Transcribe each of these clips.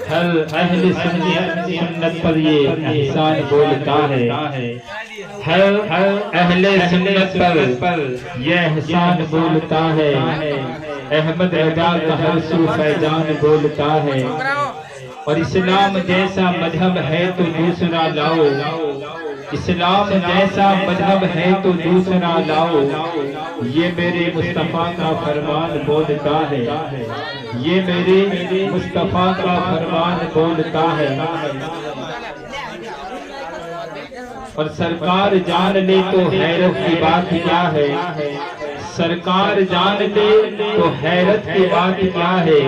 हर अहले सुन्नत पर ये एहसान बोलता है। हर अहले सुन्नत पर ये एहसान बोलता है। अहमद रजा का हर सू फैजान बोलता है। और इस्लाम जैसा मजहब है तो दूसरा लाओ, इस्लाम जैसा मजहब है तो दूसरा लाओ। ये मेरे मुस्तफा का फरमान बोलता है, ये मेरे मुस्तफा का फरमान बोलता है। और सरकार जान ले तो हैरत की बात क्या है, सरकार जान ले तो हैरत की बात क्या है।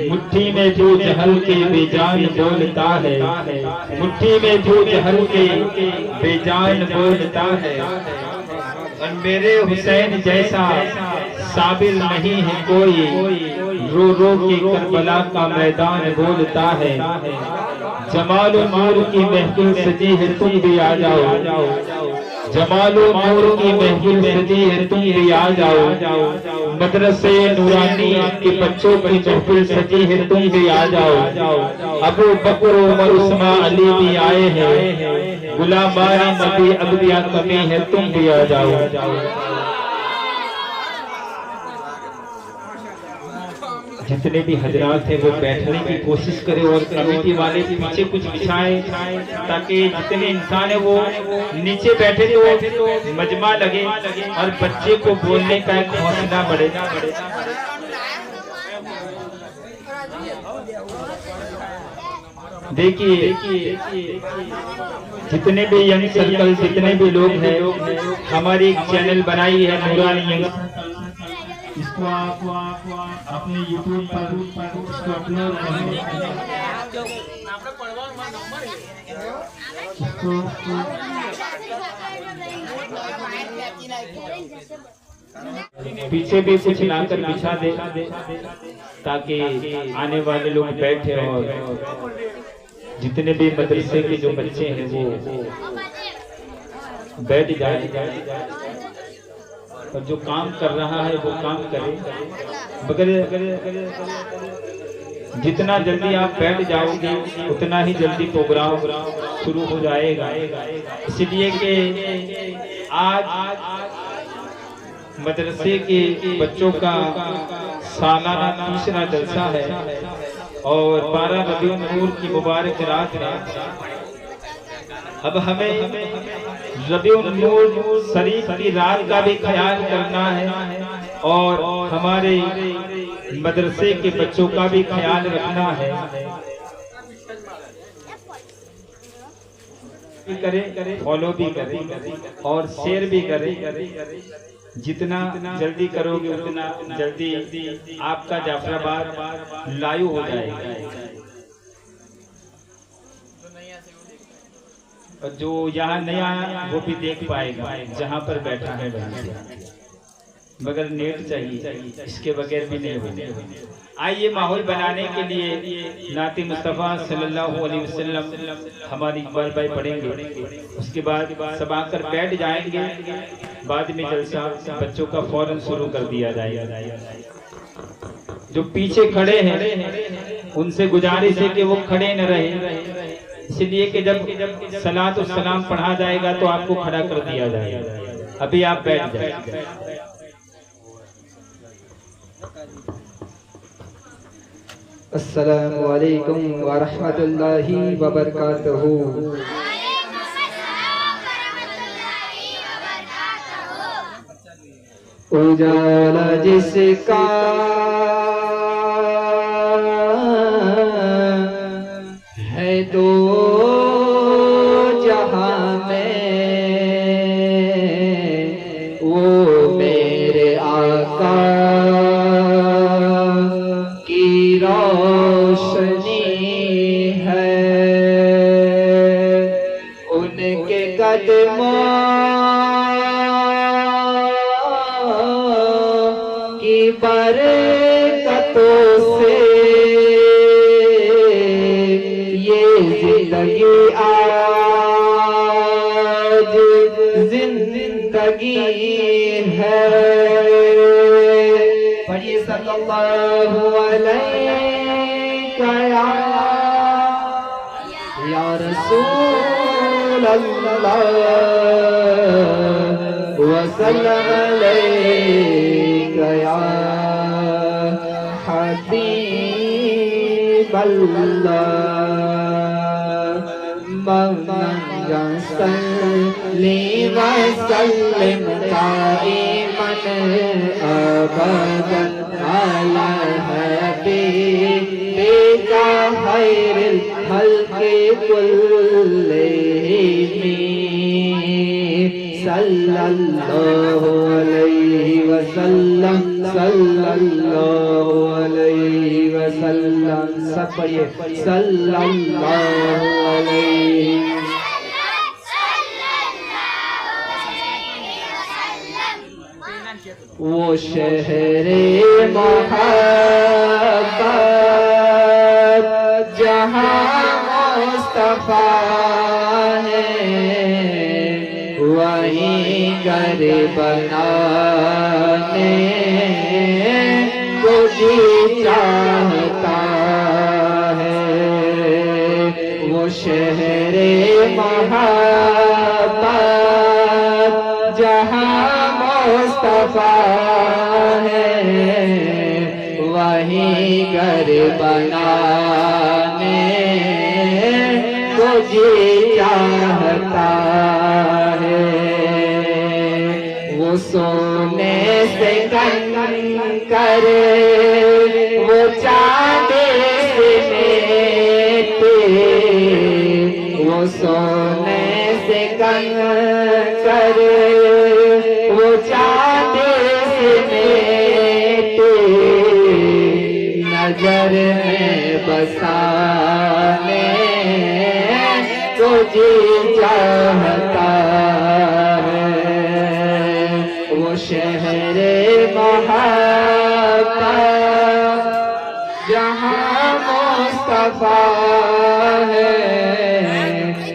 मुट्ठी में जो जहल के बेजान बोलता है, मुट्ठी में जो जहल के बेजान बोलता है। और मेरे हुसैन जैसा साबिल नहीं है कोई, रो रो के करबला का मैदान बोलता है। जमाल और नूर की महफिल सजी है तुम भी आ जाओ, जमाल और नूर की महफिल सजी है तुम भी आ जाओ। मदरसे नूरानी के बच्चों की महफिल सजी है तुम भी आ जाओ। अबू बकर उमर उस्मान अली भी आए हैं, गुलामारी नबी अब्दिया कमी है तुम भी आ जाओ। जितने भी हजरात हैं वो बैठने की कोशिश करें और कमेटी वाले पीछे कुछ बिछाएं, ताकि जितने इंसान है वो नीचे बैठे तो मजमा लगे और बच्चे को बोलने का एक हौसला बढ़े। देखिए जितने भी यंग सर्कल, जितने भी लोग हैं, हमारी एक चैनल बनाई है नूरानी यंग, इसको आप अपने YouTube पर इसको अपलोड करें। पीछे भी कुछ लाकर बिछा दे ताकि आने वाले लोग बैठे और जितने भी मदरसे के जो बच्चे हैं वो बैठ जाए और जो काम कर रहा है वो काम करे। मगर जितना जल्दी आप बैठ जाओगे उतना ही जल्दी प्रोग्राम शुरू हो जाएगा। इसलिए कि आज मदरसे के बच्चों का सालाना तीसरा जलसा है और 12 रबीउल नूर की मुबारक रात है। अब हमें रबीउल नूर शरीफ की रात का भी ख्याल करना है और हमारे मदरसे के बच्चों का भी ख्याल रखना है। करें, फॉलो भी करें और शेयर भी करें। जितना जल्दी करोगे उतना जल्दी आपका जाफराबाद लाइव हो जाएगा। और जो यहाँ नया वो भी देख पाएगा जहाँ पर बैठा है वहीं, मगर नेट चाहिए, इसके बगैर भी नहीं होगा। आइए माहौल बनाने के लिए नाती मुस्तफ़ा सल्लल्लाहु अलैहि वसल्लम हमारी इकबाल भाई पढ़ेंगे, उसके बाद सब आकर बैठ जाएंगे। बाद में जलसा बच्चों का फौरन शुरू कर दिया जाएगा। जो पीछे खड़े हैं उनसे गुजारिश है कि वो खड़े न रहे, इसलिए कि जब सलात और सलाम पढ़ा जाएगा तो आपको खड़ा कर दिया जाएगा। अभी आप बैठ जाए। अस्सलामु अलैकुम व रहमतुल्लाहि व बरकातहू। उजाला जिसका है दो जहां में, वो मेरे आका की रोशनी है। उनके कदमों की बरकतों से ये जिंदगी आज जिंदगी है। पढ़िए सल्लल्लाहु अलैहि गया या रसूल अल्लाह वसल्लम गया हबीब अल्लाह सल्ली वसल्लिम दाइमन अबदन अला हबीबिका खैरिल खल्क़ि कुल्लिहिम सल्लल्लाहु अलैहि वसल्लम सल्लल्लाहु अलैहि वसल्लम। सब पढ़िए सल्लल्लाहु अलैहि। वो शहरे मोहब्बत जहाँ मुस्तफा है वहीं घर बनाने को जी चाहता है। वो शहरे मोहब्बत जहाँ मुस्तफा है वहीं घर बनाने को जी चाहता है। वो सोने से कंगन करे वो चांदी से मेटे, वो सोने से कंगन करे वो चांदी से मेटे, नजर में बसाने को जी चाहता है। वो शहरे मोहब्बत जहाँ मुस्तफा है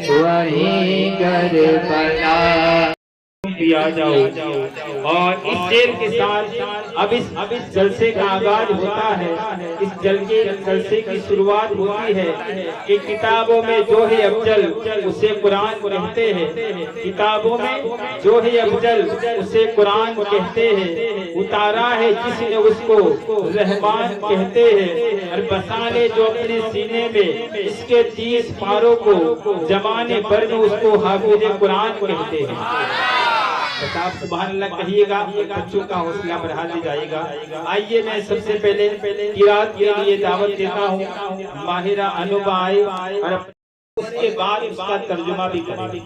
वहीं घर बना आ जाओ। और इस शेर के साथ अब इस जलसे का आगाज होता है। इस जलसे की शुरुआत होती है कि किताबों में जो है अफजल उसे कुरान कहते हैं। किताबों में जो है अफजल उसे कुरान कहते हैं। उतारा है जिसने उसको रहमान कहते हैं। और बसाने जो अपने सीने में इसके 30 पारों को जमाने भर में उसको हाफिज कुरान कहते हैं। आप सुभान अल्लाह कहिएगा, बच्चों का हौसला बढ़ाते जाएगा। आइए मैं सबसे पहले किरात के लिए दावत देता हूँ। माहिरा अनुबा आए और उसके बाद उसका तर्जुमा भी करेंगे।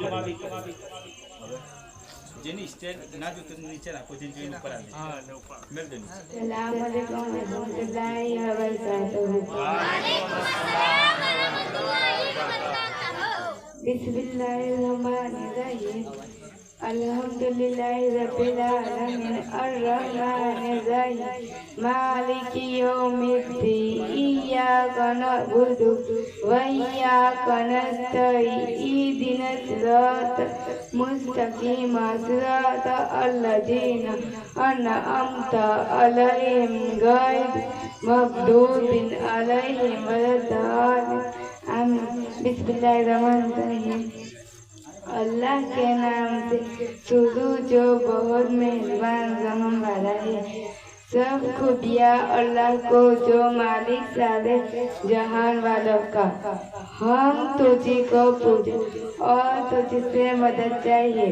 बिस्मिल्लाहिर्रहमानिर्रहीम अल्हम्दुलिल्लाहि रब्बिल आलमीन अर्रहमानिर्रहीम मालिकी यौमिद्दीन इय्याका नअबुदु व इय्याका नस्तईन इहदिनस सिरातल मुस्तकीम सिरातल लज़ीना अनअमता अलैहिम गैरिल मग़दूबि अलैहिम वलद्दालिन। बिस्मिल्लाहिर्रहमानिर्रहीम। अल्लाह के नाम से शुरू जो बहुत मेहरबान रहम वाला है। सब खूबियाँ अल्लाह को जो मालिक सारे जहान वालों का। हम तुझी को पूजे और तुझसे मदद चाहिए।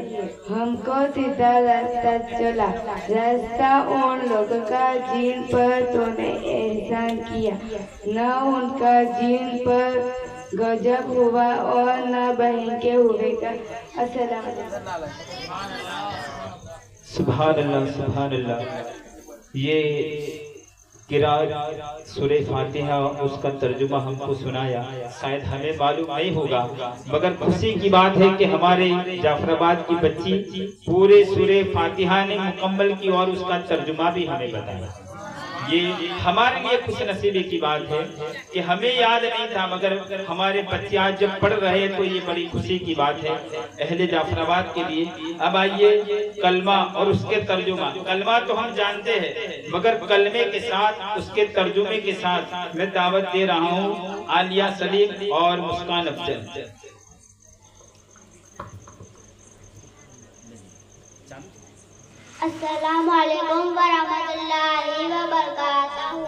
हमको सीधा रास्ता चला, रास्ता उन लोगों का जिन पर तूने एहसान किया, न उनका जिन पर गजब हुआ और न बहन के हुए का। अस्सलाम वालेकुम। सुभान अल्लाह सुभान अल्लाह। ये किरात सूरे फातिहा उसका तर्जुमा हमको सुनाया। शायद हमें मालूम नहीं होगा, मगर खुशी की बात है कि हमारे जाफराबाद की बच्ची पूरे सूरे फातिहा ने मुकम्मल की और उसका तर्जुमा भी हमें बताया। ये हमारे लिए खुश नसीबी की बात है कि हमें याद नहीं था, मगर हमारे बच्चे आज जब पढ़ रहे हैं तो ये बड़ी खुशी की बात है अहले जाफराबाद के लिए। अब आइए कलमा और उसके तर्जुमा। कलमा तो हम जानते हैं, मगर कलमे के साथ उसके तर्जुमे के साथ मैं दावत दे रहा हूँ आलिया सलीम और मुस्कान अफजल। अस्सलामु अलैकुम वरहमतुल्लाहि वबरकातुहू।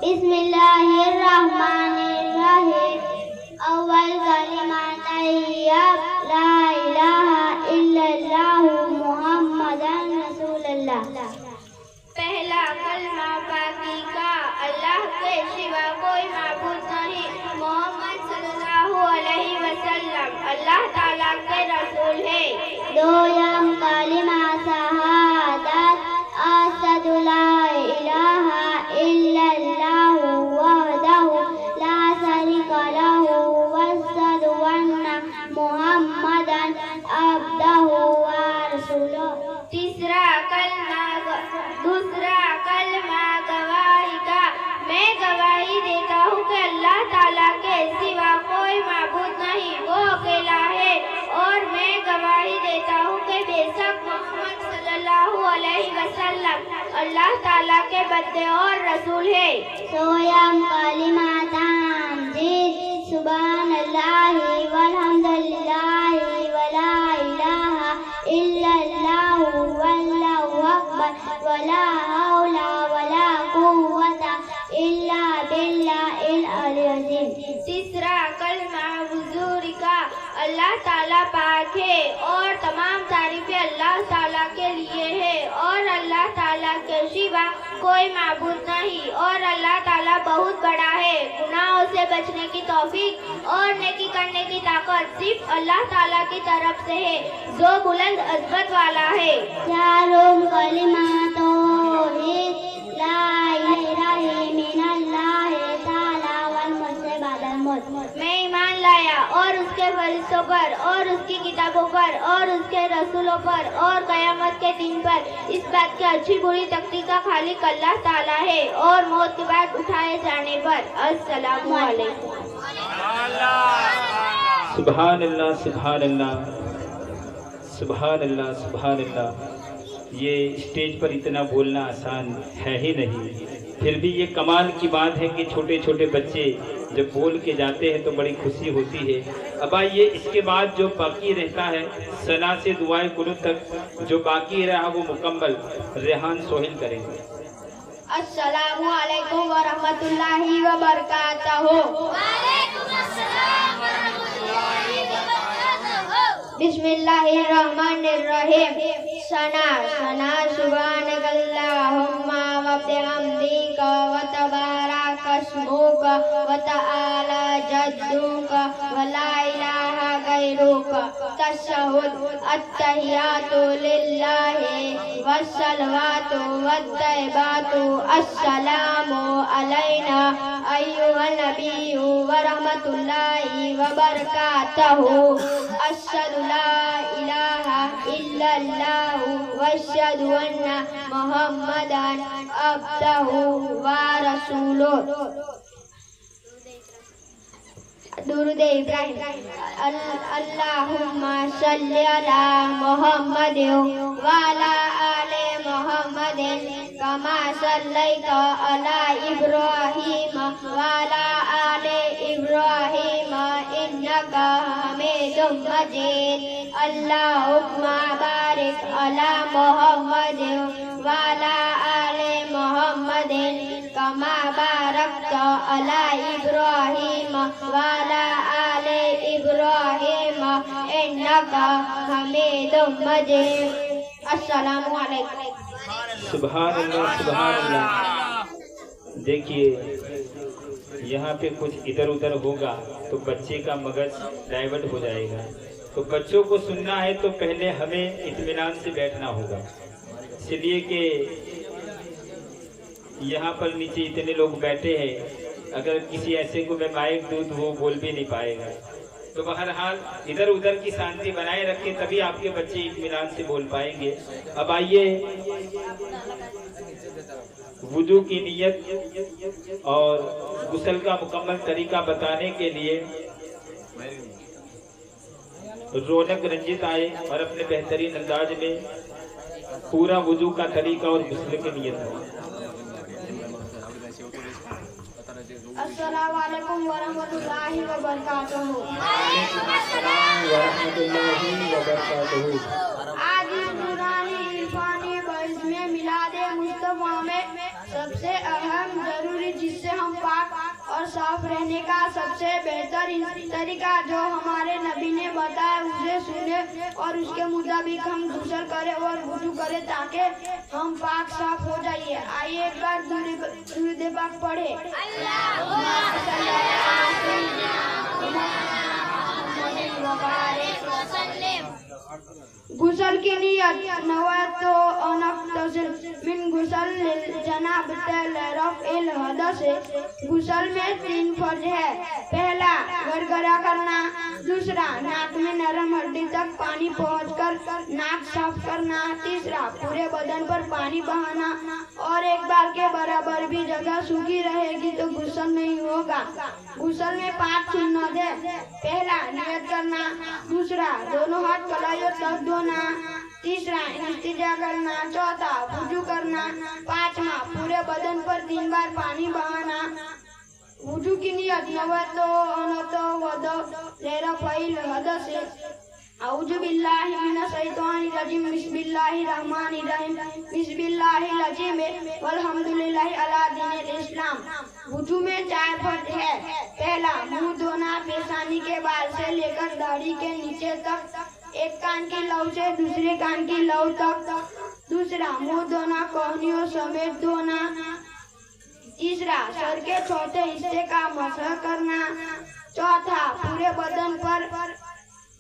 बिस्मिल्लाहिर्रहमानिर्रहीम। अव्वल कलिमा तैयब ला इलाहा इल्लल्लाहु मुहम्मदन रसूलुल्लाह। पहला कलमा पाकी का अल्लाह के सिवा कोई माबूद नहीं, मोहम्मद सल्लल्लाहु अलैहि वसल्लम अल्लाह ताला के रसूल है। दोयम कलिमा शहादत अशहदु ला इलाहा इल्लल्लाहु वहदहु ला शरीका लहु वअशहदु अन्ना मुहम्मदन अब्दुहु व रसूलुहु। दूसरा कलमा गवाही का मैं गवाही देता हूँ कि अल्लाह ताला के सिवा कोई माबूद नहीं, वो अकेला है। और मैं गवाही देता हूँ कि बेशक मोहम्मद सल्लल्लाहु अलैहि वसल्लम अल्लाह ताला के बंदे और रसूल है। सोयम कलिमा तामजीद सुब्हानल्लाहि वल्हम्दुलिल्लाहि वला इलाहा इल्लल्लाहु वल्लाहु अकबर वला हौला वला कुव्वता इल्ला बिल्लाहिल अज़ीम। तीसरा कलमा हुजूरी का अल्लाह ताला पाक है और तमाम तारीफें अल्लाह ताला के लिए है, और अल्लाह ताला के सिवा कोई माबूद नहीं, और अल्लाह ताला बहुत बड़ा है। गुनाहों से बचने की तौफीक और नेकी करने की ताकत सिर्फ अल्लाह ताला की तरफ से है, जो बुलंद अज़मत वाला है। चारों कलिमा तौहीद ला इलाहा इल्लल्लाह ताला वल मुर्से बादल मौत। मैं ईमान लाया और उसके फरिश्तों पर और उसकी किताबों पर और उसके रसूलों पर और कयामत के दिन पर इस बात की अच्छी बुरी तख्ती का खालिक अल्लाह ताला है, और मौत के बाद उठाए जाने पर। अस्सलामु अलैकुम। सुभान अल्लाह सुभान अल्लाह सुभान अल्लाह सुभान अल्लाह। ये स्टेज पर इतना बोलना आसान है ही नहीं, फिर भी ये कमाल की बात है कि छोटे छोटे बच्चे जब बोल के जाते हैं तो बड़ी खुशी होती है। अब आइए इसके बाद जो बाकी रहता है सना से दुआए कुनूत तक जो बाकी रहा वो मुकम्मल रेहान सोहेल करेंगे। अस्सलामु अलैकुम व रहमतुल्लाहि व बरकातहू। बिस्मिल्लाहिर्रहमानिर्रहीम। सना सना सुब्हानकल्लाहुम्मा व बिहम्दिका व तबारक अस्मुका व तआला जद्दुका व ला इलाहा गैरुका। तशहुद अत्तहियातु लिल्लाहि वस्सलवातु वत्तय्यबातु अस्सलामु अलैना अय्युहन नबिय्यु व रहमतुल्लाहि व बरकातहू। अशहदु ला इलाहा इल्लल्लाहु व अशहदु अन्ना मुहम्मदन अब्दुहु व रसूलुहु। दुरूद इब्राहिम। अल्लाहुम्मा सल्लि अला मुहम्मदिन व अला आले मुहम्मदिन कमा सल्लैता अला इब्राहीम व अला आले इब्राहीम इन्नका हमीदुम मजीद। अल्लाहुम्मा बारिक अला मुहम्मदिन व अला आले मुहम्मदिन कमा बारकता अला इब्राहीम व अला आले इब्राहीम इन्नका हमीदुम मजीद। अस्सलामु अलैकुम। सुभान अल्लाह सुभान अल्लाह। देखिए यहाँ पे कुछ इधर उधर होगा तो बच्चे का मगज डाइवर्ट हो जाएगा, तो बच्चों को सुनना है तो पहले हमें इत्मीनान से बैठना होगा। इसलिए कि यहाँ पर नीचे इतने लोग बैठे हैं, अगर किसी ऐसे को मैं माइक दूँ तो वो बोल भी नहीं पाएगा। तो बहरहाल इधर उधर की शांति बनाए रखें, तभी आपके बच्चे इत्मीनान से बोल पाएंगे। अब आइए वुजू की नियत और गुस्ल का मुकम्मल तरीका बताने के लिए रौनक रंजित आए और अपने बेहतरीन अंदाज में पूरा वुजू का तरीका और गुस्ल की नियत है। अस्सलाम वालेकुम वरहमतुल्लाहि वबरकातुहू। आज इस नूरानी इरफानी बरस में मिलादे मुस्तफा में सबसे अहम जरूरी जिससे हम पाक और साफ रहने का सबसे बेहतर तरीका जो हमारे नबी ने बताया उसे सुने और उसके मुताबिक हम गुस्ल करें और वुजू करें ताकि हम पाक साफ हो जाइए। आइए एक बार दुरूद पाक पढ़े। गुस्ल की नियत नवत मिन गुस्ल जनाब रफ़इल हदस। गुस्ल में 3 फर्ज है। पहला गरगरा करना, दूसरा नाक में नरम हड्डी तक पानी पहुंचकर नाक साफ करना, तीसरा पूरे बदन पर पानी बहाना और एक बार के बराबर भी जगह सूखी रहेगी तो गुस्ल नहीं होगा। गुस्ल में 5 सुन्नत है। पहला नियत करना, दूसरा दोनों हाथ कलाइयों तक धोना, तीसरा इस्तिंजा करना, चौथा वुजू करना, पांचवा पूरे बदन पर 3 बार पानी बहाना। वुजू की नियत औज़ु बिल्लाहि मिनश शैतानिर रजीम बिस्मिल्लाहिर रहमानिर रहीम बिस्मिल्लाहिल अज़ीम वल्हम्दुलिल्लाहि अला दीनिल इस्लाम। वुजू में 4 फर्ज है। पहला मुंह धोना, पेशानी के बाल से लेकर दाढ़ी के नीचे तक, एक कान की लौ से दूसरे कान की लौ तक, दूसरा मुंह धोना कोहनियों समेत धोना, तीसरा सर के चौथे हिस्से का मसह करना, चौथा पूरे बदन पर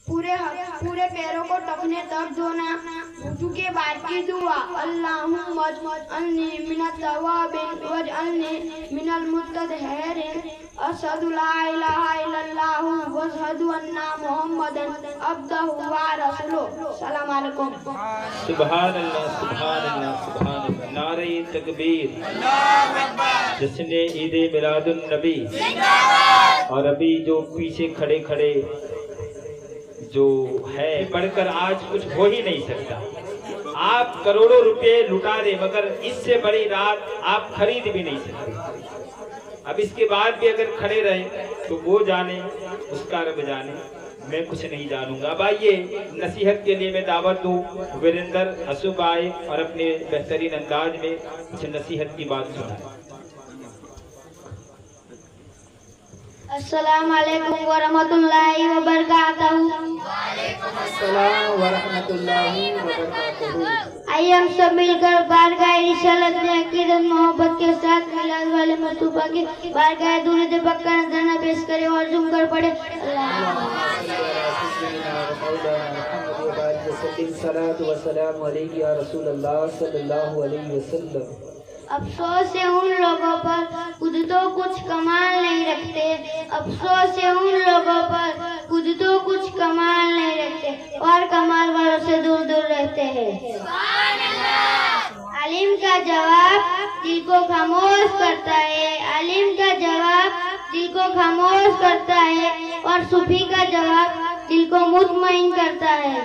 पूरे पैरों को टखने तक धोना। वुजू के बाद की दुआ अल्लाहुम्मा अज्अलनी मिनत तवाबिन वज्अलनी मिनल मुत्तहहिरीन अशहदु ला इलाहा इल्लल्लाह व अशहदु अन्ना मुहम्मदन अब्दुहु व रसूलुहु। सलाम अलैकुम। सुभान अल्लाह, सुभान अल्लाह, सुभान अल्लाह। नारे तकबीर, जश्न ईद मिलादुन नबी। और अभी जो पीछे खड़े खड़े जो है पढ़कर आज कुछ हो ही नहीं सकता। आप करोड़ों रुपए लुटा दे मगर इससे बड़ी रात आप खरीद भी नहीं सकते। अब इसके बाद भी अगर खड़े रहे तो वो जाने, उसका रब जाने, मैं कुछ नहीं जानूंगा। अब आइए नसीहत के लिए मैं दावत दूं, वीरेंद्र असुब आए और अपने बेहतरीन अंदाज में कुछ नसीहत की बात सुनाए। अस्सलाम वालेकुम वरहमतुल्लाहि वबरकातुहू। आइए हम सब मिलकर बारगाह रिसालत में अकीदत मोहब्बत के साथ मिलाद वाले मुस्तफा की बारगाह दुरूद पाक का नजराना पेश करें और झूम कर पढ़े। अफसोस है उन लोगों पर खुद तो कुछ कमाल नहीं रखते, अफसोस है उन लोगों पर खुद तो कुछ कमाल नहीं रखते और कमाल वालों से दूर दूर रहते हैं। आलिम का जवाब दिल को खामोश करता है, आलिम का जवाब दिल को खामोश करता है और सूफी का जवाब दिल को मुतमईन करता है।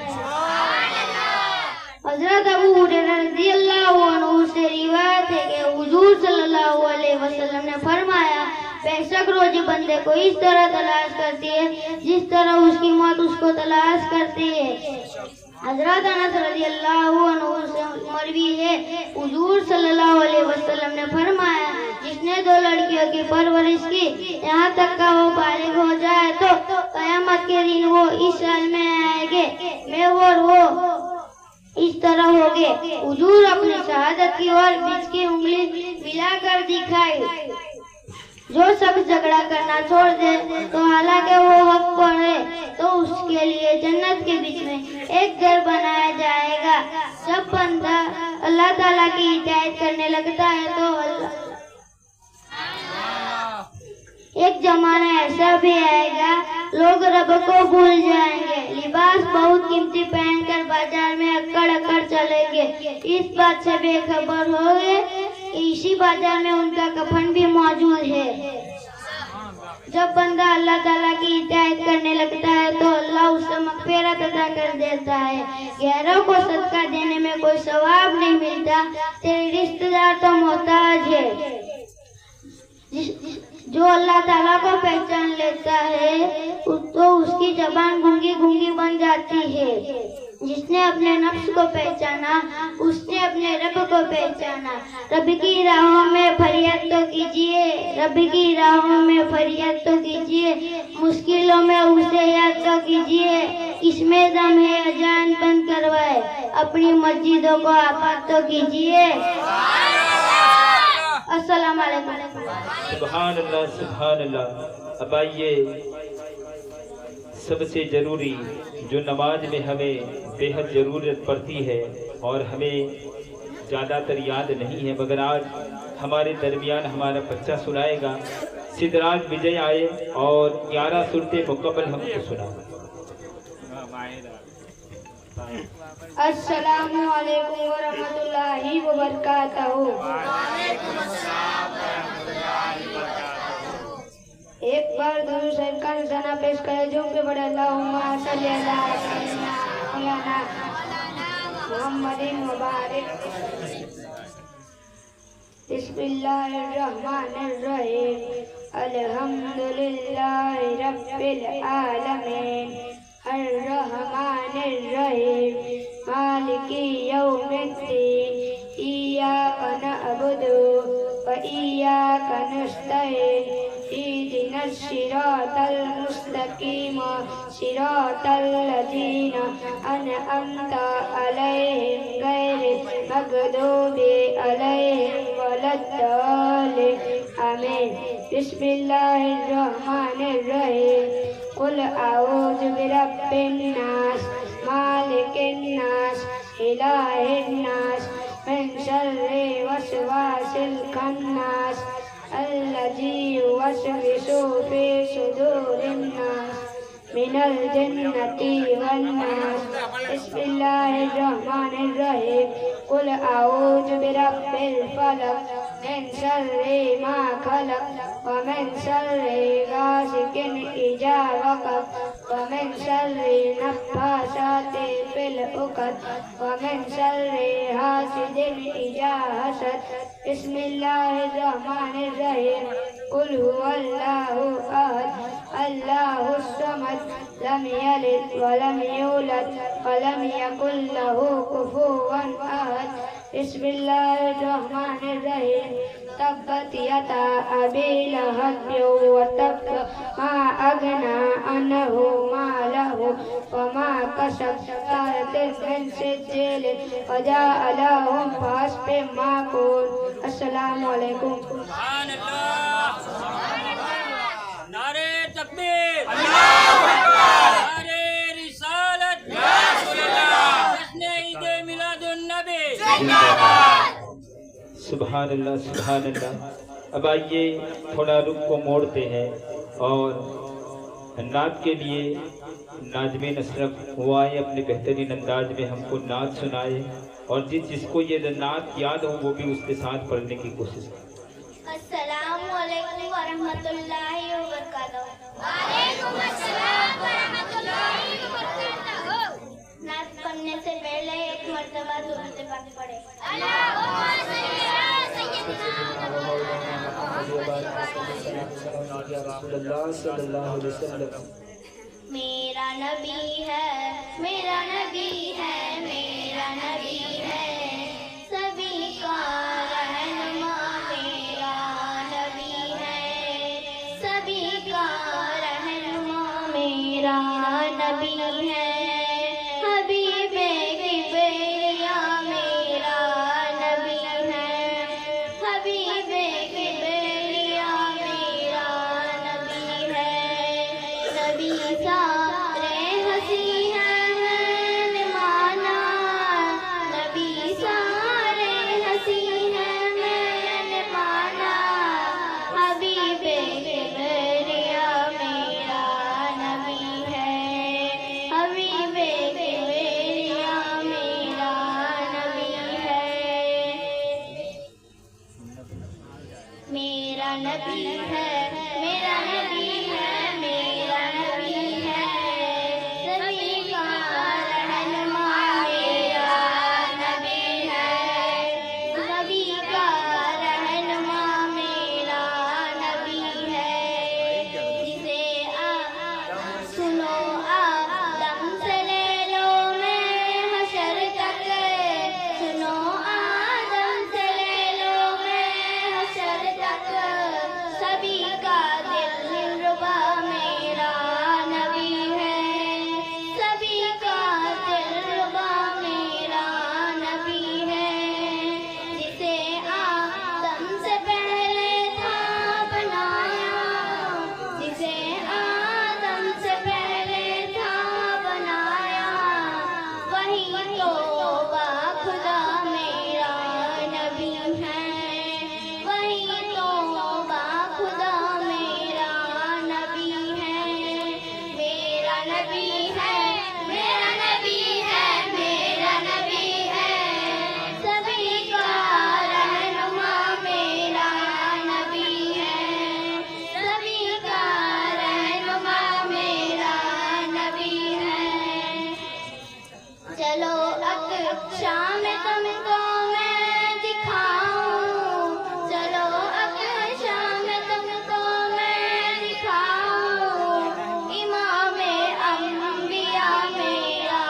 हजरत अबू हुरैरा रज़ियल्लाहु अन्हु से रिवायत है कि हुजूर सल्लल्लाहु अलैहि वसल्लम ने फरमाया, बेशक रोज़ बंदे को इस तरह तलाश करती है जिस तरह उसकी मौत उसको तलाश करती है। हजरत अनस रज़ियल्लाहु अन्हु से मरवी है, हुजूर सल्लल्लाहु अलैहि वसल्लम ने फरमाया, जिसने 2 लड़कियों की परवरिश की यहाँ तक का वो बालिग हो जाए तो कयामत के दिन वो इस हाल में आएंगे, मैं और वो इस तरह हो गए। हुजूर अपनी शहादत की ओर बीच की उंगली मिलाकर दिखाई, जो शख्स झगड़ा करना छोड़ दे तो हालांकि वो हक पर है तो उसके लिए जन्नत के बीच में एक घर बनाया जाएगा। जब बंदा अल्लाह ताला की हिदायत करने लगता है तो एक जमाना ऐसा भी आएगा लोग रब को भूल जाएंगे, लिबास बहुत कीमती पहनकर बाजार में अक्कड़ अक्कड़ चलेंगे। इस बात से बेखबर हो गए कि इसी बाजार में उनका कफन भी मौजूद है। जब बंदा अल्लाह ताला की इताअत करने लगता है तो अल्लाह उसे मग़फ़िरत अता कर देता है। गैरों को सदका देने में कोई सवाब नहीं मिलता, तेरे रिश्तेदार तो मोहताज है। जो अल्लाह ताला को पहचान लेता है तो उसकी जबान गूंगी गूंगी बन जाती है। जिसने अपने नफ्स को पहचाना उसने अपने रब को पहचाना। रब की राहों में फरियाद तो कीजिए, रब की राहों में फरियाद तो कीजिए, मुश्किलों में उसे याद तो कीजिए। इसमें दम है अजान बंद करवाए, अपनी मस्जिदों को आबाद तो कीजिए। अस्सलाम वालेकुम। सुभान अल्लाह, सुभान अल्लाह। अब आइए, सबसे ज़रूरी जो नमाज में हमें बेहद ज़रूरत पड़ती है और हमें ज़्यादातर याद नहीं है, मगर आज हमारे दरमियान हमारा बच्चा सुनाएगा। सिद्धराज विजय आए और 11 सूरतें मुकम्मल हमको सुना। अस्सलामु अलैकुम व रहमतुल्लाहि व बरकातहू। एक बार दुरूद शरीफ का निशाना पेश करे जो के बड़े अल्लाहुम्मा सल्ली अला सय्यिदना मौलाना मुहम्मदिन मुबारक। बिस्मिल्लाहिर्रहमानिर्रहीम। अल्हम्दुलिल्लाहि रब्बिल आलमीन अर्रहमानिर्रहीम मालिकी यौमिद्दीन इय्याका नअबुदु व इय्याका नस्तईन इहदिनस सिरातल मुस्तकीम सिरातल लज़ीना अनअमता अलैहिम गैरिल मग़दूबि अलैहिम वलद्दालिन। आमीन। बिस्मिल्लाहिर्रहमानिर्रहीम। कुल आऊज़ु बिरब्बिन नास मालिकिन नास इलाहिन नास मिन शर्रि वसवासिल खन्नास अल्लज़ी युवस्विसु फी सुदूरिन नास मिनल जिन्नति वन नास। बिस्मिल्लाहिर्रहमानिर्रहीम। कुल आऊज़ु बिरब्बिल फलक मिन शर्रि मा खलक व मिन शर्रि गासिकिन इज़ा वक़ब व मिन शर्रि नफ़्फ़ासाति फ़िल उक़द व मिन शर्रि हासिदिन इज़ा हसद। बिस्मिल्लाहिर्रहमानिर्रहीम। कुल हुवल्लाहु अहद अल्लाहुस समद लम यलिद व लम यूलद व लम यकुल लहू कुफुवन अहद। बिस्मिल्लाहिर्रहमानिर्रहीम। तब्बत यदा अबी लहब व तब मा अगना अन्हु मालहु व मा कसब तारतिन सिज्जिल व जाअ लहुम फास्बिम माकूल। अस्सलामु अलैकुम। सुभान अल्लाह, नारे तकबीर, अल्लाहु अकबर, नारे रिसालत, या रसूल अल्लाह, जश्न ईद मिलादुन नबी जिंदाबाद। सुभान अल्लाह, सुभान अल्लाह। अब आइए थोड़ा रुख को मोड़ते हैं और नात के लिए नाज़मीन अशरफ वो आए, अपने बेहतरीन अंदाज में हमको नात सुनाए और जिसको ये नात याद हो वो भी उसके साथ पढ़ने की कोशिश करें। अस्सलामु अलैकुम व रहमतुल्लाहि व बरकातहू। वालेकुम अस्सलाम व रहमतुल्लाहि व बरकातहू। नात पढ़ने से पहले एक मर्तबा दुरूद पाक पढ़े। अल्लाहुम्मा सल्ली अला सय्यिदिना मुहम्मद। मेरा नबी है, मेरा नबी है, मेरा नबी है, सभी का रहनुमा मेरा नबी है, सभी का रहनुमा मेरा नबी है। हबीबे किबरिया मेरा नबी है, हबीबे किबरिया मेरा नबी है। नबी सारे हसी है माना, नबी है, मेरा नबी है, मेरा नबी है, सभी का रहनुमा मेरा नबी है, सभी का रहनुमा मेरा नबी है, जिसे आप सुनो आप दम से ले लो मैं हशर तक, सुनो आदम से ले लो मैं हशर तक, सभी का दिलरुबा मेरा नबी है, सभी का दिलरुबा मेरा नबी है, जिसे आदम से पहले था बनाया, जिसे आदम से पहले था बनाया, वही तो बाखुदा मेरा नबी है, वही तो बाखुदा मेरा नबी है, मेरा नबी है, मेरा नबी है, मेरा नबी है, सभी का रहनुमा मेरा नबी है, सभी का रहनुमा मेरा नबी है, चलो शाम तुमको मैं दिखाऊं, चलो शाम तुमको मैं दिखाऊं, इमाम अंबिया मेरा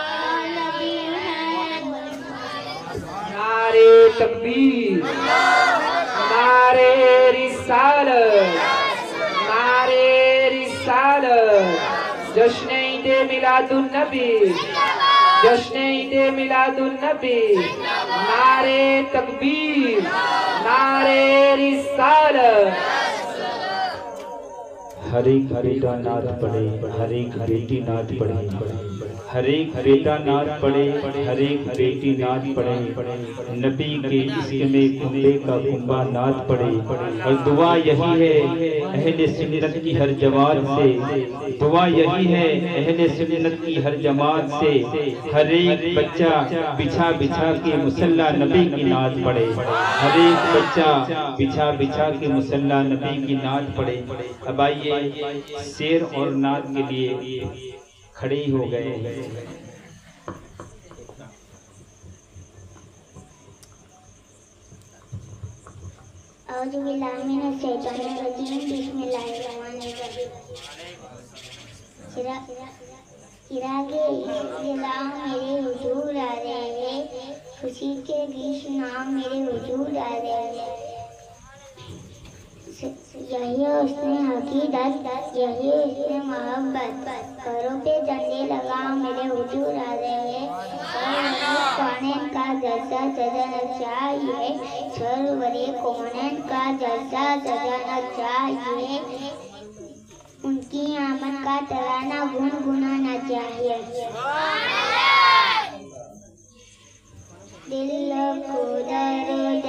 नबी है। नारे तकबीर, नारे रिसालत, नारे रिसालत, जश्न ईद मिलादुन नबी, जश्न ईद मिलादुन नबी, नारे तकबीर, नारे रिसालत। हर एक बेटा नात पढ़े, हर एक बेटी नात पढ़े, हर एक बेटा नात पढ़े, हर एक बेटी नात पढ़े, नबी के इश्क में कुंबे का कुंबा नात पढ़े। और दुआ यही है अहले सुन्नत की हर जमात से, दुआ यही है अहले सुन्नत की हर जमात से, हर एक बच्चा बिछा बिछा के मुसल्ला नबी की नात पढ़े, हर एक बच्चा बिछा बिछा के मुसल्ला नबी की नात पढ़े। अब आइए शेर और नात के लिए खड़े ही हो गए। औज़ु बिल्लाहि मिनश शैतानिर रजीम, बिस्मिल्लाहिर्रहमानिर्रहीम। चिरागे इस्लाम मेरे हुजूर आ रहे हैं, खुशी के गीत नाम मेरे हुजूर आ रहे हैं, यही है उसने हकीकत, यही है उसने मोहब्बत, घरों पे झंडे लगा मेरे हुजूर आ रहे हैं, कौनैन का जलसा सजाना चाहिए, सरवरे कौनैन का जलसा सजाना चाहिए, उनकी आमद का तराना गुनगुनाना चाहिए। दिल को दर्द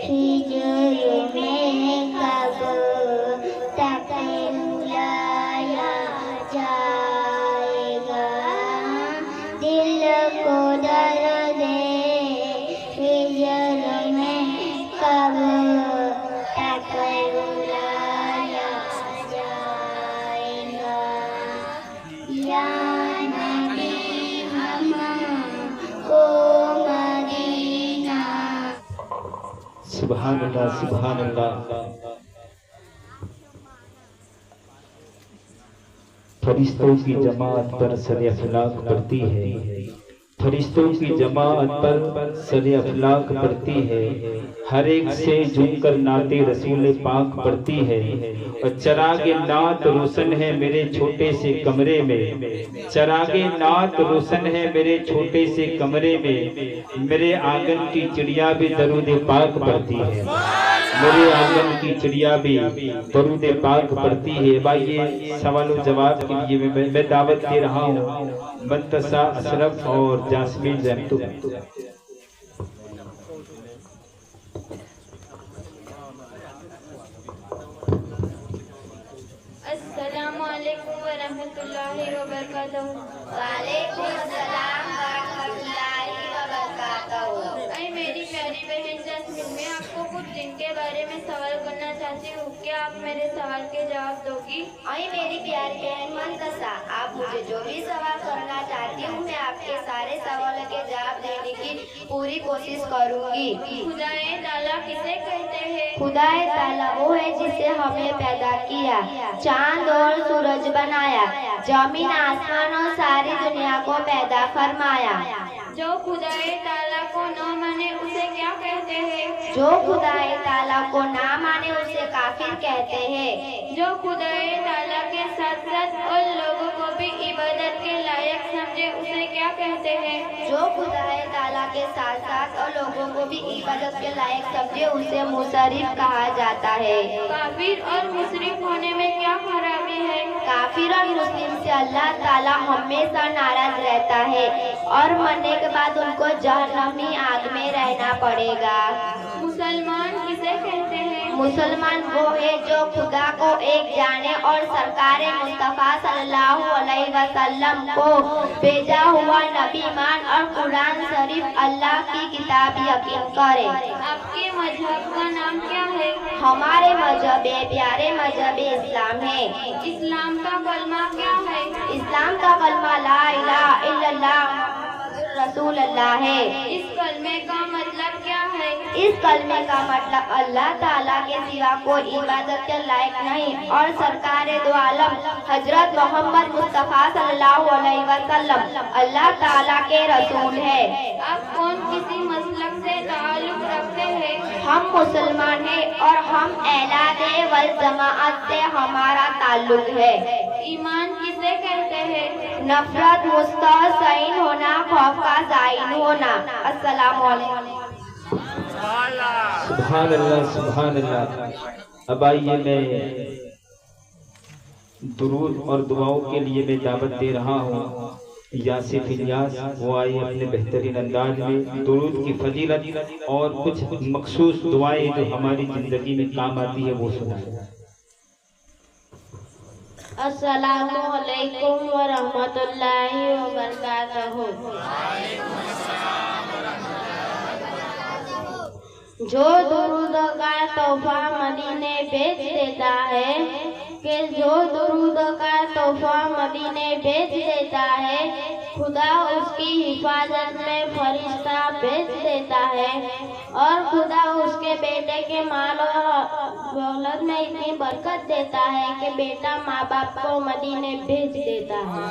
हिजर में कब तक रुलाया जाएगा, दिल को दर्द हिजर में कब तक रुलाया जाएगा, या नबी हमको मदीना। सुभान अल्लाह, सुभान अल्लाह। फरिश्तों की जमात पर सरे अखलाक पड़ती है, फरिश्तों की जमात पर सरे अखलाक पड़ती है, हर एक से झुमकर नाते रसूल पाक पड़ती है। और चरागे नात रोशन है मेरे छोटे से कमरे में, चरागे नात रोशन है मेरे छोटे से कमरे में, मेरे आंगन की चिड़िया भी दरूद पाक पढ़ती है, मेरे आंगन की चिड़िया भी दरूद पाक पढ़ती है। भाई ये सवाल जवाब के लिए मैं दावत दे रहा हूँ मुंतसा अशरफ और जास्मीन जैनतु। अस्सलामु अलैकुम व रहमतुल्लाहि व बरकातहू। वालेकुम अस्सलाम व रहमतुल्लाहि व बरकातहू। मेरी प्यारी बहन जैस्मीन, मैं आपको कुछ जिनके बारे में सवाल करना चाहती हूँ, क्या आप मेरे सवाल के जवाब दोगी? आई मेरी प्यारी बहन मनतसा, आप मुझे जो भी सवाल करना चाहती हूँ मैं आपके सारे सवालों के जवाब देने की पूरी कोशिश करूँगी। खुदाए ताला किसे कहते हैं? खुदाए ताला वो है जिसे हमने पैदा किया, चांद और सूरज बनाया, जमीन आसमान और सारी दुनिया को पैदा फरमाया। जो खुदाए ताला को न माने उसे क्या कहते हैं? जो खुदाए ताला को ना माने उसे काफिर कहते हैं। जो खुदाए ताला के साथ साथ उन लोगों को भी इबादत के लायक समझे उसे क्या कहते हैं? जो खुदाए ताला के साथ साथ और लोगों को भी इबादत के लायक समझे उसे मुशरिफ कहा जाता है। काफिर और मुशरिक होने में क्या खराबी है? काफिर और मुस्लिम से अल्लाह ताला हमेशा नाराज रहता है और मरने के बाद उनको जहन्नमी आग में रहना पड़ेगा। मुसलमान किसे कहते हैं? मुसलमान वो है जो खुदा को एक जाने और सरकार मुस्तफा सल्लल्लाहु अलैहि वसल्लम को भेजा हुआ नबी मान और कुरान शरीफ अल्लाह की किताब यकीन करे। आपके मजहब का नाम क्या है? हमारे मजहब प्यारे मजहब इस्लाम है। इस्लाम का कलमा क्या है? इस्लाम का कलमा ला इलाहा इल्लल्लाह रसूल अल्लाह है। इस कलमे का मतलब क्या है? इस कलमे का मतलब अल्लाह ताला के सिवा कोई इबादत के लायक नहीं और सरकार दो आलम हजरत मोहम्मद मुस्तफा सल्लल्लाहु अलैहि वसल्लम अल्लाह ताला के रसूल है। आप कौन किसी मसलक से ताल्लुक रखते हैं? हम मुसलमान हैं और हम अहले वल जमाअत से हमारा ताल्लुक है। ईमान किसे कहते हैं? नफरत मुस्तहसीन होना, खौफ का ज़ाइन होना। अस्सलाम वालेकुम। सुभान अल्लाह, सुभान अल्लाह। अब आइए मैं दुरूद और दुआओं के लिए मैं दावत दे रहा हूँ यासिफ इलियास, वो आए अपने बेहतरीन अंदाज में दुरूद की फजीलत और कुछ मखसूस दुआएं जो हमारी जिंदगी में काम आती है वो सुनाए। अस्सलामु अलैकुम व रहमतुल्लाहि व बरकातहू। जो दुरूद का तोहफा मदीने भेज देता है कि जो दुरूद का तोहफा मदीने भेज देता है, खुदा उसकी हिफाजत में फरिश्ता भेज देता है और खुदा उसके बेटे के माल और दौलत में इतनी बरकत देता है कि बेटा माँ बाप को मदीने भेज देता है।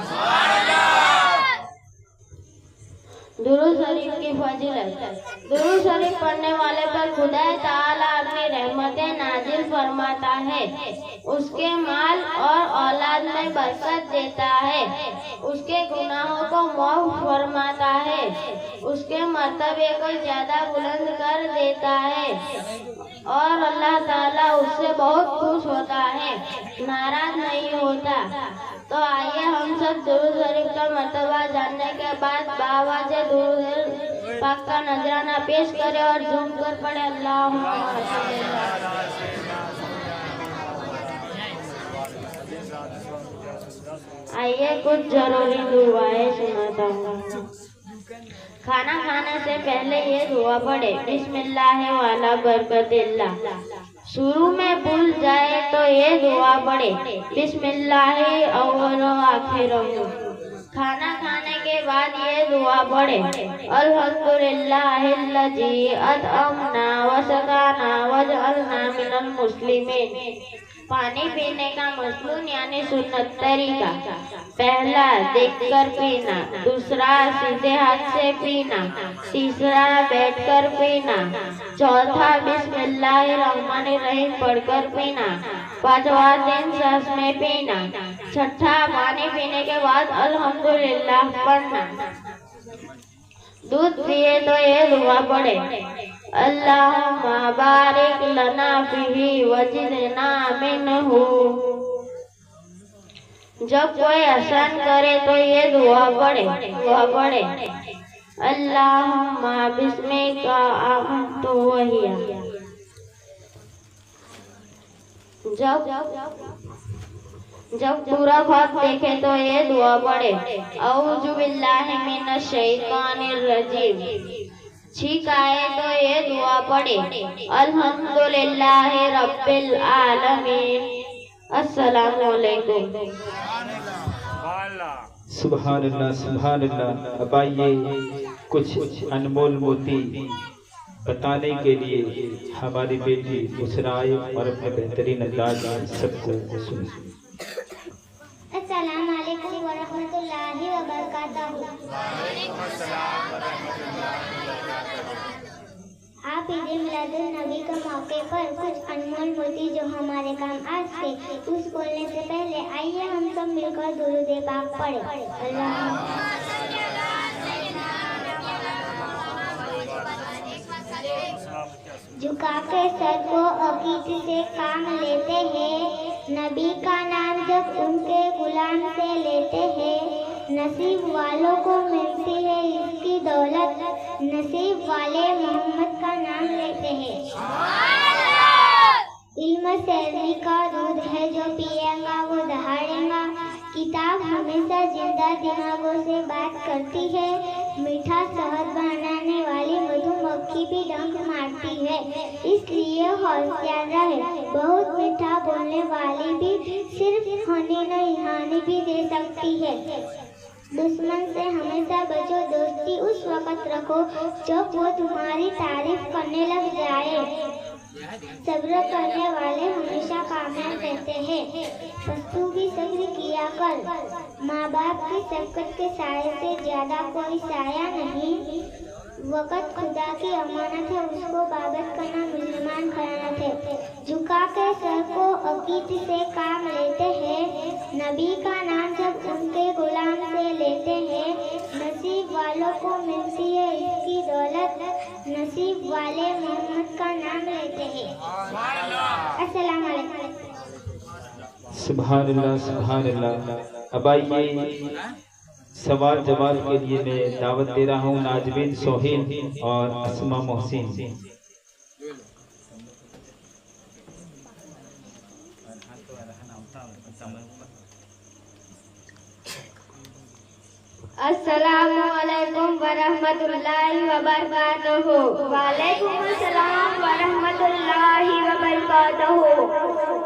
दुरूद शरीफ की फजीलत। दुरूद शरीफ पढ़ने वाले पर खुदा ताला अपनी रहमतें नाजिल फरमाता है, उसके माल और औलाद में बरकत देता है, उसके गुनाहों को माफ फरमाता है, उसके मर्तबे को ज्यादा बुलंद कर देता है और अल्लाह ताला उससे बहुत खुश होता है, नाराज नहीं होता। तो आइए हम सब दुरूद शरीफ का मर्तबा जानने के बाद बावाज़ दुरूद पाक का नजराना पेश करें और झूम कर पढ़े अल्लाहुम्मा सल्ली अला। आइए कुछ जरूरी दुआएं सुनाता हूँ। खाना खाने से पहले ये दुआ पढ़े, बिस्मिल्लाह वाला बरकतिल्लाह। शुरू में भूल जाए तो ये दुआ पढ़े, बिस्मिल्लाह अव्वल आखिर। खाना खाने के बाद ये दुआ पढ़े, अल्हम्दुलिल्लाहिल्लज़ी अतअमना व सकाना व जअलना मिनल मुस्लिमीन। पानी पीने का मसनून यानी सुन्नत तरीका। पहला देखकर पीना, दूसरा सीधे हाथ से पीना, तीसरा बैठकर पीना, चौथा बिस्मिल्लाहिर्रहमानिर्रहीम पढ़कर पीना, पांचवा 3 सांस में पीना, छठा पानी पीने के बाद अल्हम्दुलिल्लाह पढ़ना। दूध पिए तो ये दुआ पढ़े, अल्लाहुम्मा बारिक लना फीही वजिदना मिनहू। जब कोई एहसान करे तो ये दुआ पढ़े, अल्लाहुम्मा बिस्मिका आमनतु वहिया। जब पूरा ख्वाब देखे तो ये दुआ पढ़े, औज़ु बिल्लाहि मिनश शैतानिर रजीम। छींक आए तो ये दुआ पढ़े, अल्हम्दुलिल्लाह रब्बिल आलमीन। अस्सलामु अलैकुम। सुभान अल्लाह सुभान अल्लाह। अब आइए कुछ अनमोल मोती बताने के लिए हमारी बेटी मुस्कुराए और अपने बेहतरीन अंदाज में सबको सुने। अस्सलाम वालेकुम व रहमतुल्लाहि व बरकातहू। आप ईद मिलादुन नबी के मौके पर कुछ अनमोल मोती जो हमारे काम आ सके, उस बोलने से पहले आइए हम सब मिलकर दुरूद पाक पढ़े। झुका के सर को अकीद से काम लेते हैं, नबी का नाम जब उनके गुलाम से लेते हैं, नसीब वालों को मिलती है इसकी दौलत, नसीब वाले मोहम्मद का नाम लेते हैं। इल्म सैलरी का दूध है जो पिएगा वो दहाड़ेगा, किताब हमेशा जिंदा दिमागों से बात करती है, मीठा शहद बनाने वाली मधुमक्खी भी डंक मारती है, इसलिए होशियार रहे। बहुत मीठा बोलने वाली भी सिर्फ हानि नहीं हानि भी दे सकती है। दुश्मन से हमेशा बचो, दोस्ती उस वक्त रखो जब वो तुम्हारी तारीफ करने लग जाए। सब्र करने वाले हमेशा कामयाब रहते हैं। तू भी सब्र किया कर, माँ बाप की शफकत के साये से ज्यादा कोई साया नहीं। वक़्त खुदा की अमानत है, उसको बाबत करना मुसलमान खयानत है। झुका के सर को अकीद से काम लेते हैं, नबी का नाम जब उनके गुलाम से लेते हैं, नसीब वालों को मिलती है इसकी दौलत, नसीब वाले मोहम्मद का नाम लेते हैं। अस्सलाम वालेकुम। सुभान अल्लाह सुभान अल्लाह। अब आइए सवाल जवाब के लिए मैं दावत दे रहा हूँ नाजमीन सोहेल और अस्मा मोहसिन। अस्सलामु अलैकुम व रहमतुल्लाहि व बरकातहू। वालेकुम अस्सलाम व रहमतुल्लाहि व बरकातहू।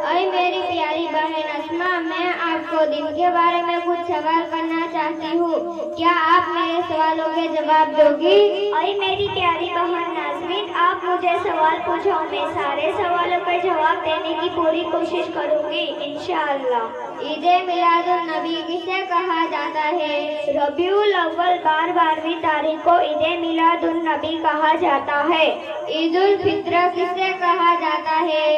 अरे मेरी प्यारी बहन अस्मा, मैं आपको दिन के बारे में कुछ सवाल करना चाहती हूँ, क्या आप मेरे सवालों के जवाब दोगी? अरे मेरी प्यारी बहन नाज़मीन, आप मुझे सवाल पूछो, मैं सारे सवालों के जवाब देने की पूरी कोशिश करूँगी इंशाअल्लाह। ईद मिलादुन नबी किसे कहा जाता है? रबीउल अव्वल 12वीं तारीख को ईद मिलादुन नबी कहा जाता है। ईद उल फित्र किसे कहा जाता है?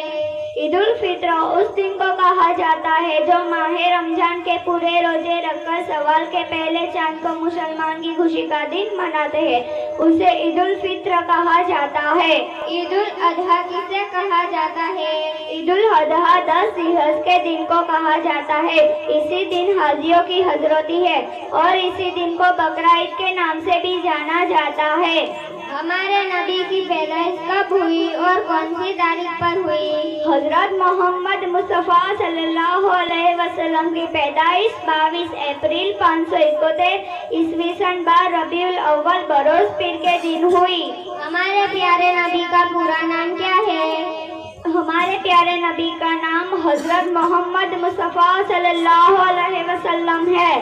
ईद उल फित्र उस दिन को कहा जाता है जो माह रमजान के पूरे रोजे रखकर सवाल के पहले चांद को मुसलमान की खुशी का दिन मनाते हैं, उसे ईद उल फित्र कहा जाता है। ईद उल अजहा किसे कहा जाता है? ईद उल अजहा 10 ज़िलहज के दिन को कहा जाता है। इसी दिन हाजियों की हजरती है और इसी दिन को बकरा ईद के नाम से भी जाना जाता है। हमारे नबी की पैदाइश कब हुई और कौन सी तारीख पर हुई? हजरत मोहम्मद मुस्तफ़ा सल्लल्लाहु अलैहि वसल्लम की पैदाइश 22 अप्रैल 571 ईस्वी सन 12 रबीउल अव्वल बरोज पीर के दिन हुई। हमारे प्यारे नबी का पूरा नाम क्या है? हमारे प्यारे नबी का नाम हजरत मोहम्मद मुस्तफ़ा सल्लल्लाहु अलैहि वसल्लम है।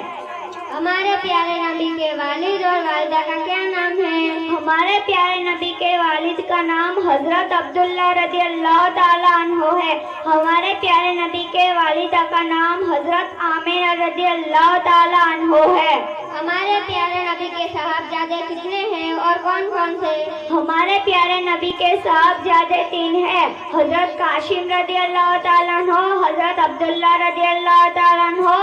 हमारे प्यारे नबी के वालिद और वालिदा का क्या नाम है? हमारे प्यारे नबी के वालिद का नाम हजरत अब्दुल्ला रज़ियल्लाहु ताला अन्हु है। हमारे प्यारे नबी के वालिदा का नाम हजरत आमिना रज़ियल्लाहु ताला अन्हु है। हमारे प्यारे नबी के साहबजादे कितने हैं और कौन कौन से? हमारे प्यारे नबी के साहबजादे 3 हैं, हजरत काशिम रज़ियल्लाहु ताला अन्हु, हजरत अब्दुल्ला रज़ियल्लाहु ताला अन्हु,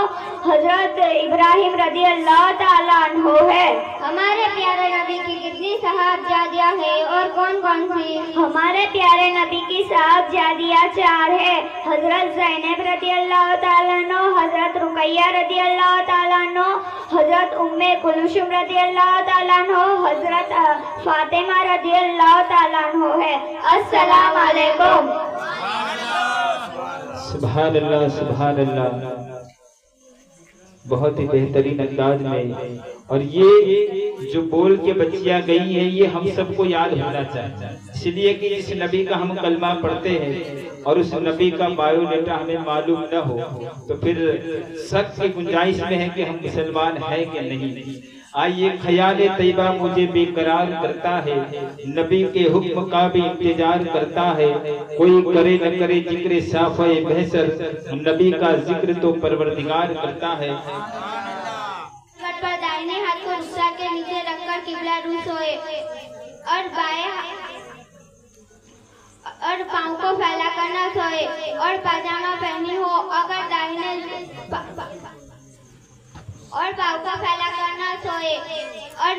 हजरत इब्राहिम रज़ियल्लाहु ताला अन्हु है। हमारे प्यारे नबी की कितनी साहबजादियाँ हैं और कौन कौन सी? हमारे प्यारे नबी की साहबजादियाँ 4 है, हजरत ज़ैनब रज़ियल्लाहु ताला अन्हु, हजरत रुकैया रज़ियल्लाहु ताला अन्हु, हजरत उम्मे कुलसूम रज़ियल्लाहु ताला अन्हु, हजरत फातिमा रज़ियल्लाहु ताला अन्हु है। अस्सलाम वालेकुम। सुभान अल्लाह सुभान अल्लाह। बहुत ही बेहतरीन अंदाज में। और ये जो बोल के बच्चियां गई है ये हम सबको याद होना चाहिए, इसलिए कि जिस नबी का हम कलमा पढ़ते हैं और उस नबी का बायोडेटा हमें मालूम न हो तो फिर शक की गुंजाइश में है कि हम मुसलमान हैं कि नहीं। आइए, ख्याल तैयबा मुझे बेकरार करता है, नबी के हुक्म का भी इंतजार करता है। कोई करे न करे जिक्र साफ़े महशर, नबी का जिक्र तो परवरदिगार करता है। दाहिने हाथ को रुखसा के नीचे रखकर किबला रुख सोए और और पाँव को फैला कर न सोए और पाजामा पहनी हो अगर दाहिने और पाँव को फैला कर न सोए। और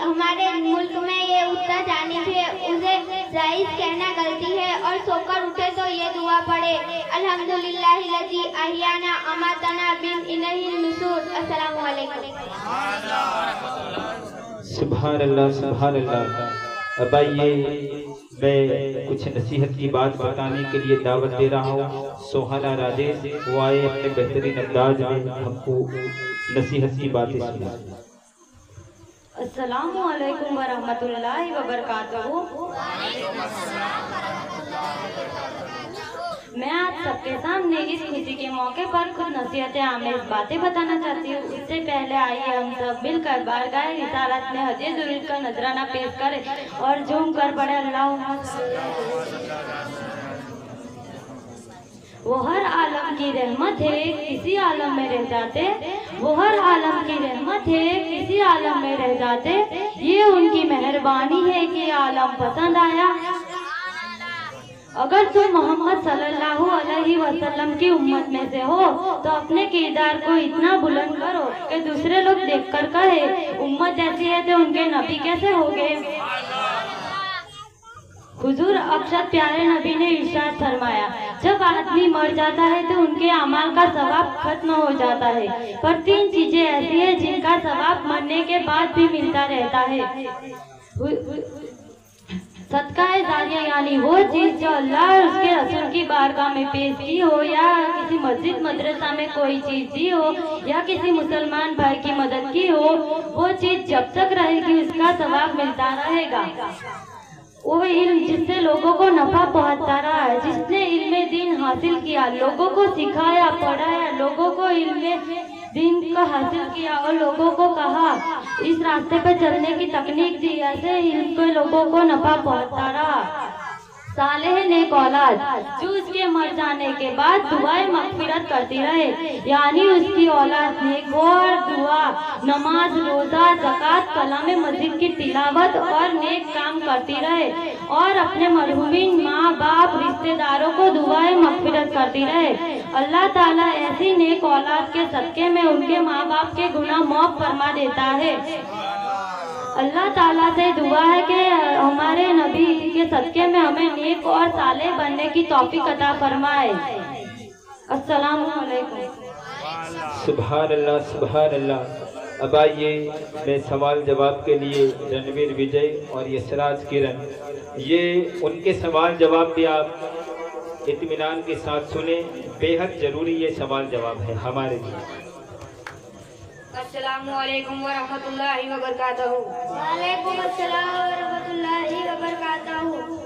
हमारे मुल्क में ये उठता जानी है, उसे जायज कहना गलती है। और सोकर उठे तो ये दुआ पढ़े, अल्हम्दुलिल्लाहिल्लज़ी अहयाना अमातना बिन इलैहिन नुशूर। अस्सलामु अलैकुम। सुभान अल्लाह, सुभान अल्लाह। अब आइए, मैं कुछ नसीहत की बात बताने के लिए दावत दे रहा हूँ। सोहाना राजेश वो आए अपने बेहतरीन अंदाज में हमको नसीहत की बातें सुनाए। अस्सलामु अलैकुम वरहमतुल्लाहि वबरकातुहू। मैं आज सबके सामने इस खुशी के मौके पर कुछ नसीहतें आमेज बातें बताना चाहती हूँ। उससे पहले आइए हम सब मिलकर बारगाह रिसालत में हदीए दुरूद का नजराना पेश करें और झूम कर पढ़े अल्लाहुम्मा। वो हर आलम की रहमत है किसी आलम में रह जाते, वो हर आलम की रहमत है किसी आलम में रह जाते, ये उनकी मेहरबानी है कि आलम पसंद आया। अगर तुम मोहम्मद सल्लल्लाहु अलैहि वसल्लम की उम्मत में से हो तो अपने किरदार को इतना बुलंद करो कि दूसरे लोग देखकर कहे उम्मत ऐसी है तो उनके नबी कैसे हो गए। हुजूर अक्षर प्यारे नबी ने इरशाद फरमाया, जब आदमी मर जाता है तो उनके अमाल का सवाब खत्म हो जाता है, पर 3 चीजें ऐसी है जिनका सवाब मरने के बाद भी मिलता रहता है। सदका जारिया यानी वो चीज जो अल्लाह और उसके रसूल की बारगाह में पेश की हो, या किसी मस्जिद मदरसा में कोई चीज दी हो, या किसी मुसलमान भाई की मदद की हो, वो चीज जब तक रहेगी उसका सवाब मिलता रहेगा। वो इल्म जिससे लोगों को नफा पहुंचता रहा है, जिसने इल्म दीन हासिल किया, लोगों को सिखाया, पढ़ाया, लोगों को इल्म दीन का हासिल किया और लोगों को कहा इस रास्ते पे चलने की तकनीक दी, ऐसे इल्म को लोगों को नफा पहुंचता रहा। सालेह नेक औलाद जो उसके मर जाने के बाद दुआए मगफिरत करती रहे, यानी उसकी औलाद नेक हो और दुआ, नमाज, रोजा, ज़कात, कलाम मस्जिद की तिलावत और नेक काम करती रहे और अपने मरहूमीन माँ बाप रिश्तेदारों को दुआए मगफिरत करती रहे। अल्लाह ताला ऐसी नेक औलाद के सदके में उनके माँ बाप के गुनाह माफ फरमा देता है। अल्लाह ताला से दुआ है कि हमारे नबी के सदके में हमें नेक और साले बनने की तौफीक अता फरमाए। अस्सलामु अलैकुम। सुभान अल्लाह, सुभान अल्लाह। अब आइए, मैं सवाल जवाब के लिए रणवीर विजय और यशराज किरण, ये उनके सवाल जवाब भी आप इत्मीनान के साथ सुने, बेहद जरूरी ये सवाल जवाब है हमारे लिए। अस्सलामु अलैकुम वरहमतुल्लाहि वबरकातुहू। वालेकुम अस्सलाम वरहमतुल्लाहि वबरकातुहू।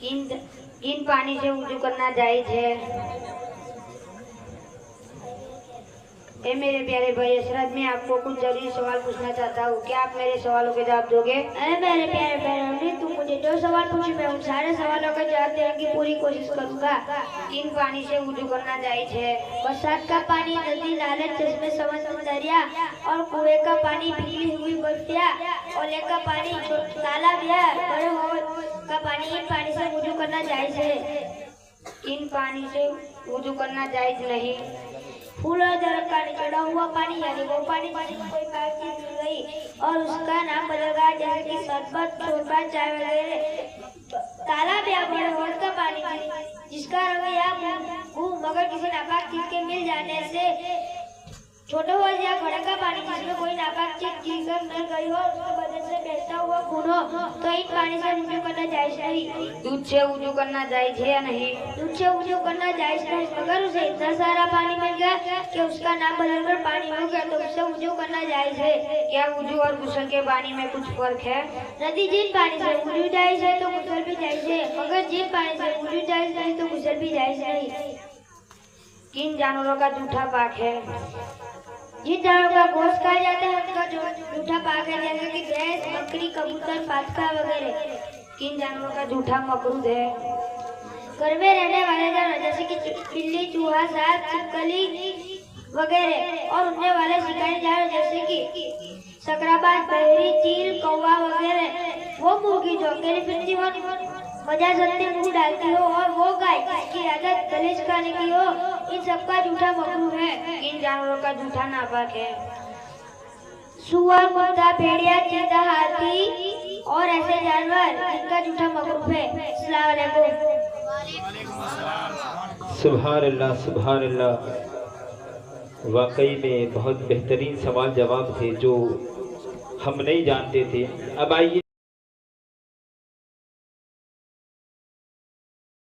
किन पानी से वुजू करना जायज है? ए मेरे प्यारे भाई यशराज, मैं आपको कुछ जरूरी सवाल पूछना चाहता हूँ, क्या आप मेरे सवालों के जवाब दोगे? अरे मेरे प्यारे बहनों, तुम मुझे जो सवाल पूछे मैं उन सारे सवालों का जवाब देने की पूरी कोशिश करूँगा। किन पानी से वुजू करना जायज है? बरसात का पानी, नदी, नाले, चश्मे, समुद्र, दरिया और कुएं का पानी, पिघली हुई बर्फिया, ओले का पानी, तालाब या बड़े होल का पानी, इन पानी से वुजू करना जायज है। किन पानी से वुजू करना जायज नहीं? फूल और दरख्त का निचोड़ा हुआ पानी, यानी वो पानी जिसमें कोई खास चीज मिल गई और उसका नाम बदल गया, जैसे कि शरबत, शोरबा, चाय वगैरह। तालाब या बड़े होल का पानी जिसका रंग या मुंह मगर किसी नापाक चीज के मिल जाने से, छोटे होल या घड़े का पानी जिसमें कोई नापाक चीज गिरकर मिल गई हो उसके वजह से बहता हुआ खून हो तो इन पानी से वुजू करना जायज नहीं। दूध से वुजू करना जायज है या नहीं? दूध से वुजू करना जायज नहीं, मगर उसे इतना सारा पानी मिल गया कि उसका नाम बदलकर पानी हो गया तो उससे वुजू करना जायज है। क्या वुजू और गुस्ल के पानी में कुछ फर्क है? नदी जिन पानी से वुजू जायज है तो गुस्ल भी जायज है, मगर जिन पानी से वुजू जायज नहीं तो गुस्ल भी जायज नहीं। किन जानवरों का जूठा पाक है? जिन जानवरों का गोश्त खाया जाता है उनका जूठा पाक है, जैसे कि भैंस, बकरी, कबूतर, पातका वगैरह। किन जानवरों का जूठा मकरूह है? घर में रहने वाले जानवर जैसे कि बिल्ली, चूहा, सांप, छिपकली वगैरह, और उड़ने वाले शिकारी जानवर जैसे कि सकराबाज, बहरी, चील, कौवा वगैरह। वो मुर्गी जो अकेली फिरती हो, मजा करते मुंह डालती हो, और वो गाय जिसकी आदत गलेज खाने की हो, इन सबका जूठा मकरूह है। किन जानवरों का जूठा नापाक है? सुअर, कुत्ता, भेड़िया, चीता, हाथी और ऐसे जानवर जिनका जूठा मकरूह है। अस्सलाम वालेकुम। सुभान अल्लाह, सुभान अल्लाह। वाकई में बहुत बेहतरीन सवाल जवाब थे जो हम नहीं जानते थे। अब आइए